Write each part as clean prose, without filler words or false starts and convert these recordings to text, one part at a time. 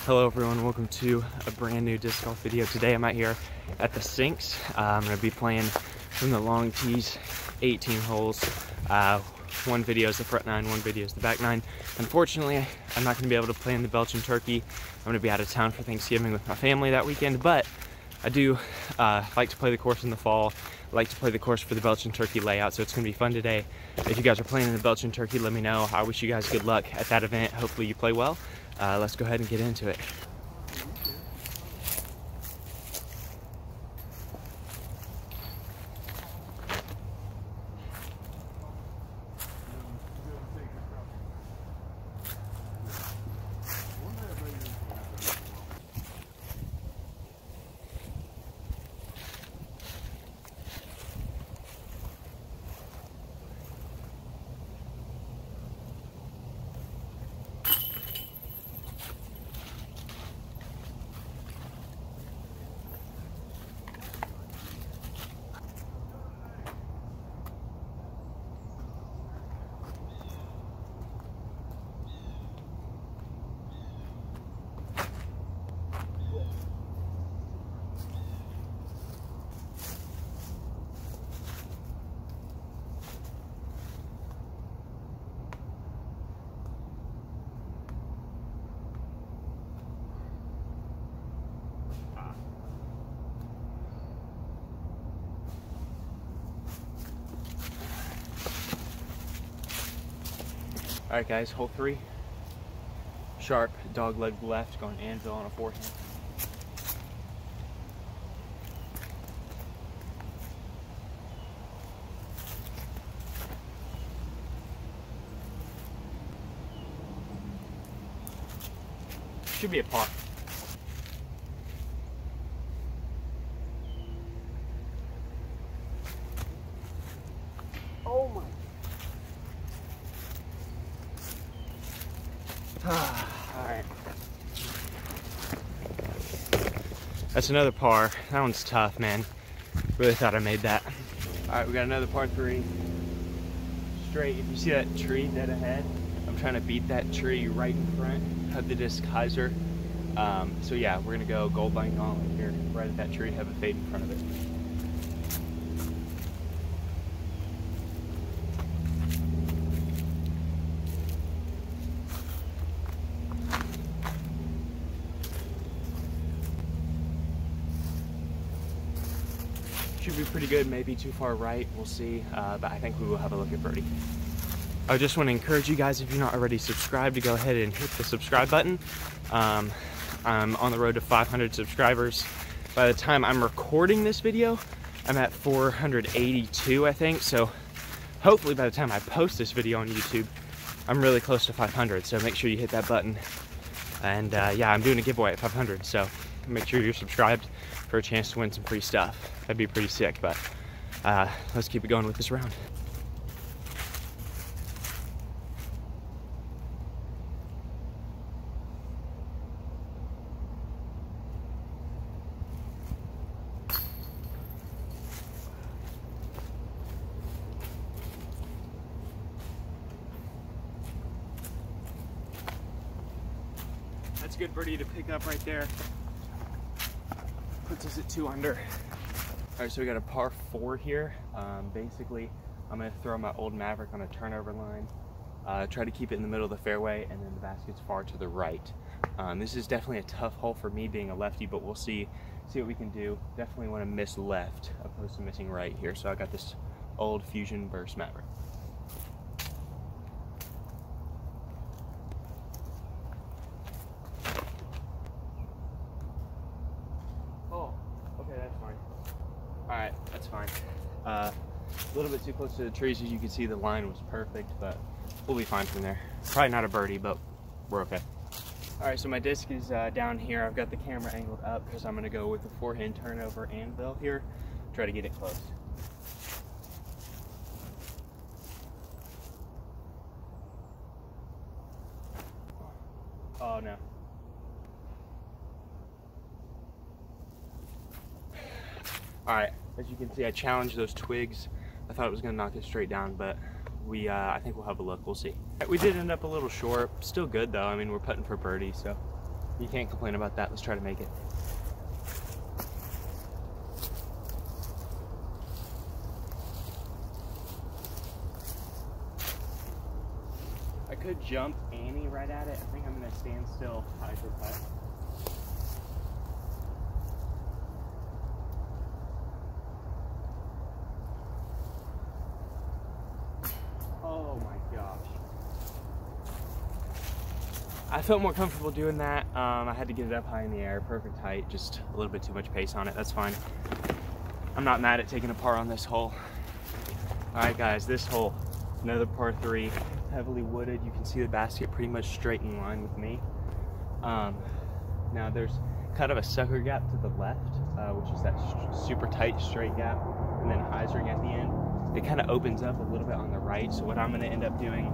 Hello everyone, welcome to a brand new disc golf video. Today I'm out here at the Sinks. I'm going to be playing from the long tees, 18 holes. One video is the front nine, one video is the back nine. Unfortunately, I'm not going to be able to play in the Belch'n Turkey. I'm going to be out of town for Thanksgiving with my family that weekend, but I do like to play the course in the fall. I like to play the course for the Belch'n Turkey Layout, so it's going to be fun today. If you guys are playing in the Belch'n Turkey, let me know. I wish you guys good luck at that event. Hopefully you play well. Let's go ahead and get into it. Alright guys, hole 3. Sharp, dog leg left, going anvil on a forehand. Should be a par. Oh my. Alright. That's another par. That one's tough, man. Really thought I made that. Alright, we got another par 3. Straight. If you see that tree dead ahead, I'm trying to beat that tree right in front of the disc hyzer. So yeah, we're gonna go gold line gauntlet here, right at that tree, have a fade in front of it. Should be pretty good, maybe too far right, we'll see, but I think we will have a look at birdie. I just want to encourage you guys, if you're not already subscribed, to go ahead and hit the subscribe button. I'm on the road to 500 subscribers. By the time I'm recording this video, I'm at 482, I think, so hopefully by the time I post this video on YouTube, I'm really close to 500, so make sure you hit that button. And yeah, I'm doing a giveaway at 500, so make sure you're subscribed for a chance to win some free stuff. That'd be pretty sick, but let's keep it going with this round. That's a good birdie to pick up right there. Puts us at 2 under. All right, so we got a par 4 here. Basically, I'm gonna throw my old Maverick on a turnover line, try to keep it in the middle of the fairway, and then the basket's far to the right. This is definitely a tough hole for me being a lefty, but we'll see what we can do. Definitely want to miss left opposed to missing right here. So I got this old Fusion Burst Maverick. Alright, that's fine. A little bit too close to the trees. As you can see, the line was perfect, but we'll be fine from there. Probably not a birdie, but we're okay. Alright, so my disc is down here. I've got the camera angled up because I'm going to go with the forehand turnover anvil here. Try to get it close. Oh no. Alright, as you can see, I challenged those twigs. I thought it was going to knock it straight down, but I think we'll have a look. We'll see. We did end up a little short. Still good though. I mean, we're putting for birdie, so You can't complain about that. Let's try to make it. I could jump Annie right at it. I think I'm gonna stand still, hydro putt. Oh my gosh. I felt more comfortable doing that. I had to get it up high in the air, perfect height, just a little bit too much pace on it. That's fine. I'm not mad at taking a par on this hole. All right, guys, this hole, another par 3, heavily wooded. You can see the basket pretty much straight in line with me. Now there's kind of a sucker gap to the left, which is that super tight straight gap, and then hyzer ring at the end. It kind of opens up a little bit on the right. So what I'm going to end up doing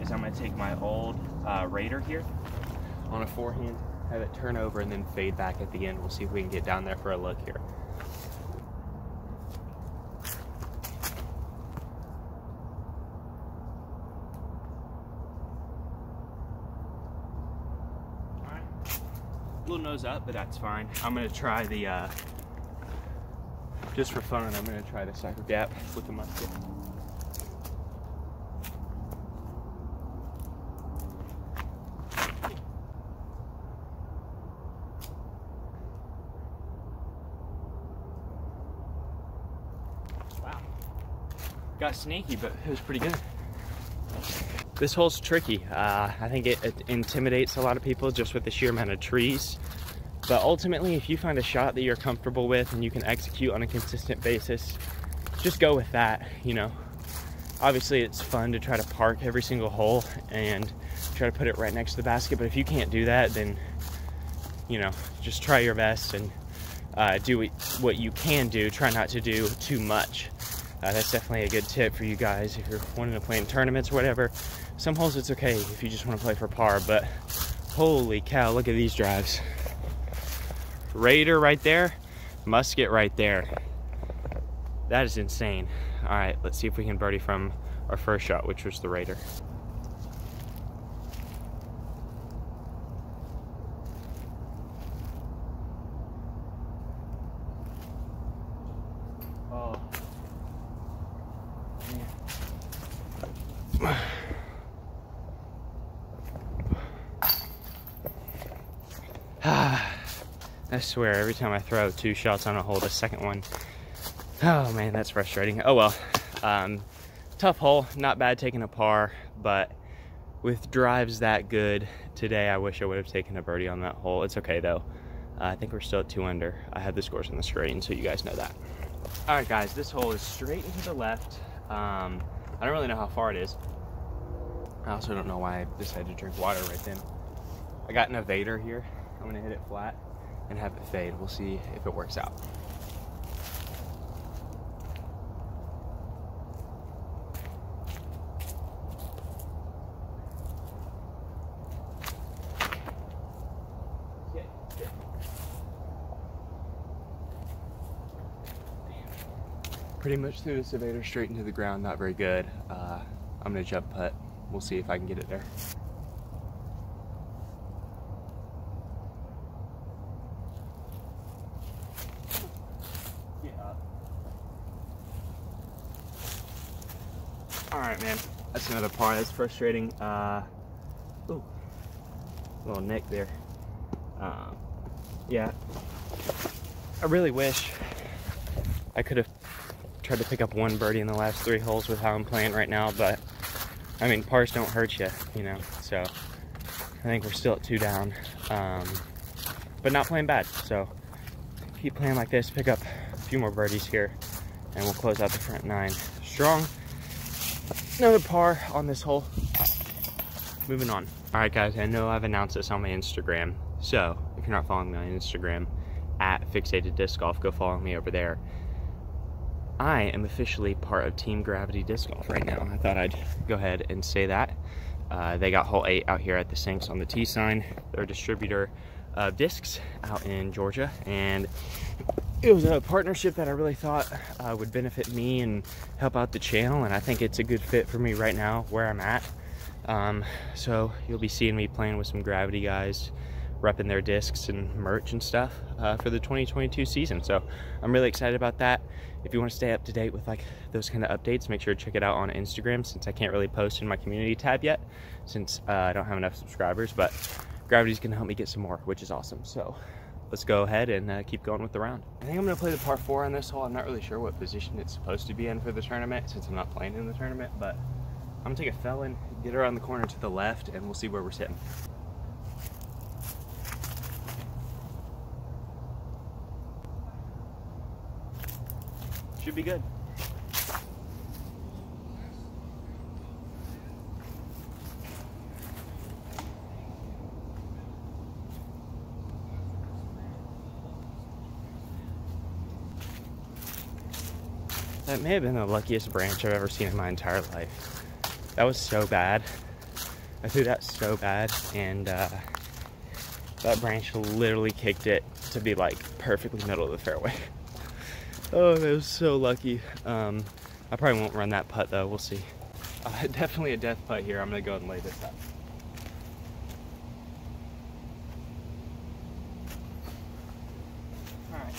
is I'm going to take my old Raider here on a forehand, have it turn over, and then fade back at the end. We'll see if we can get down there for a look here. All right, little nose up, but that's fine. I'm going to try the just for fun, I'm going to try the sucker gap with the musket. Wow. Got sneaky, but it was pretty good. This hole's tricky. I think it intimidates a lot of people just with the sheer amount of trees. But ultimately, if you find a shot that you're comfortable with and you can execute on a consistent basis, just go with that, you know. Obviously, it's fun to try to park every single hole and try to put it right next to the basket, but if you can't do that, then, you know, just try your best and do what you can do. Try not to do too much. That's definitely a good tip for you guys if you're wanting to play in tournaments or whatever. Some holes it's okay if you just want to play for par, but holy cow, look at these drives. Raider right there, musket right there. That is insane. All right, let's see if we can birdie from our first shot, which was the Raider. Oh. Man. I swear, every time I throw 2 shots on a hole, the second one, oh man, that's frustrating. Oh well, tough hole, not bad taking a par, but with drives that good today, I wish I would have taken a birdie on that hole. It's okay though. I think we're still at 2 under. I have the scores on the screen, so you guys know that. All right, guys, this hole is straight into the left. I don't really know how far it is. I also don't know why I decided to drink water right then. I got an evader here. I'm gonna hit it flat and have it fade. We'll see if it works out. Pretty much threw this evader straight into the ground, not very good. I'm gonna jump putt. We'll see if I can get it there. All right, man, that's another par. That's frustrating. Ooh, little nick there. Yeah, I really wish I could have tried to pick up 1 birdie in the last 3 holes with how I'm playing right now, but I mean, pars don't hurt you, you know, so I think we're still at 2 down, but not playing bad. So keep playing like this, pick up a few more birdies here, and we'll close out the front 9 strong. Another par on this hole. Moving on. All right, guys, I know I've announced this on my Instagram, so if you're not following me on Instagram, at Fixated Disc Golf, go follow me over there. I am officially part of Team Gravity Disc Golf right now. I thought I'd go ahead and say that. They got hole 8 out here at the Sinks on the T sign. They're a distributor of discs out in Georgia, and it was a partnership that I really thought would benefit me and help out the channel, and I think it's a good fit for me right now where I'm at. So you'll be seeing me playing with some Gravity guys repping their discs and merch and stuff for the 2022 season. So I'm really excited about that. If you want to stay up to date with like those kind of updates, make sure to check it out on Instagram, since I can't really post in my community tab yet since I don't have enough subscribers, but Gravity's gonna help me get some more, which is awesome. So let's go ahead and keep going with the round. I think I'm gonna play the par 4 on this hole. I'm not really sure what position it's supposed to be in for the tournament, since I'm not playing in the tournament, but I'm gonna take a felon, get around the corner to the left, and we'll see where we're sitting. Should be good. That may have been the luckiest branch I've ever seen in my entire life. That was so bad. I threw that so bad, and that branch literally kicked it to be like perfectly middle of the fairway. Oh, that was so lucky. I probably won't run that putt though, we'll see. Definitely a death putt here. I'm gonna go and lay this up. All right,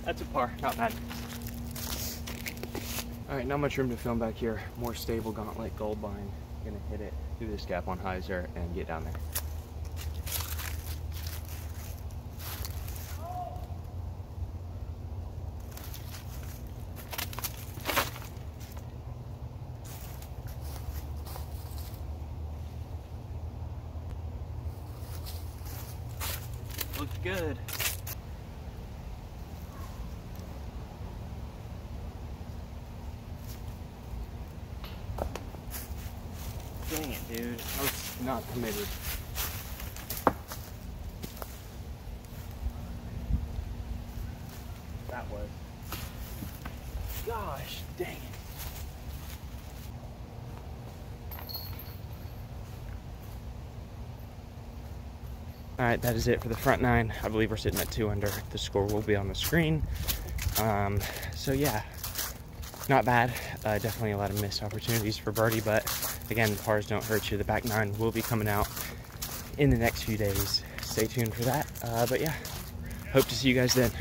that's a par, not bad. All right, not much room to film back here. More stable gauntlet gold line. Gonna hit it through this gap on hyzer and get down there. Looks good. Dang it, dude. I was not committed. That was. Gosh, dang it. Alright, that is it for the front 9. I believe we're sitting at 2 under. The score will be on the screen. So yeah, not bad. Definitely a lot of missed opportunities for birdie, but again, pars don't hurt you. The back 9 will be coming out in the next few days. Stay tuned for that. But yeah, hope to see you guys then.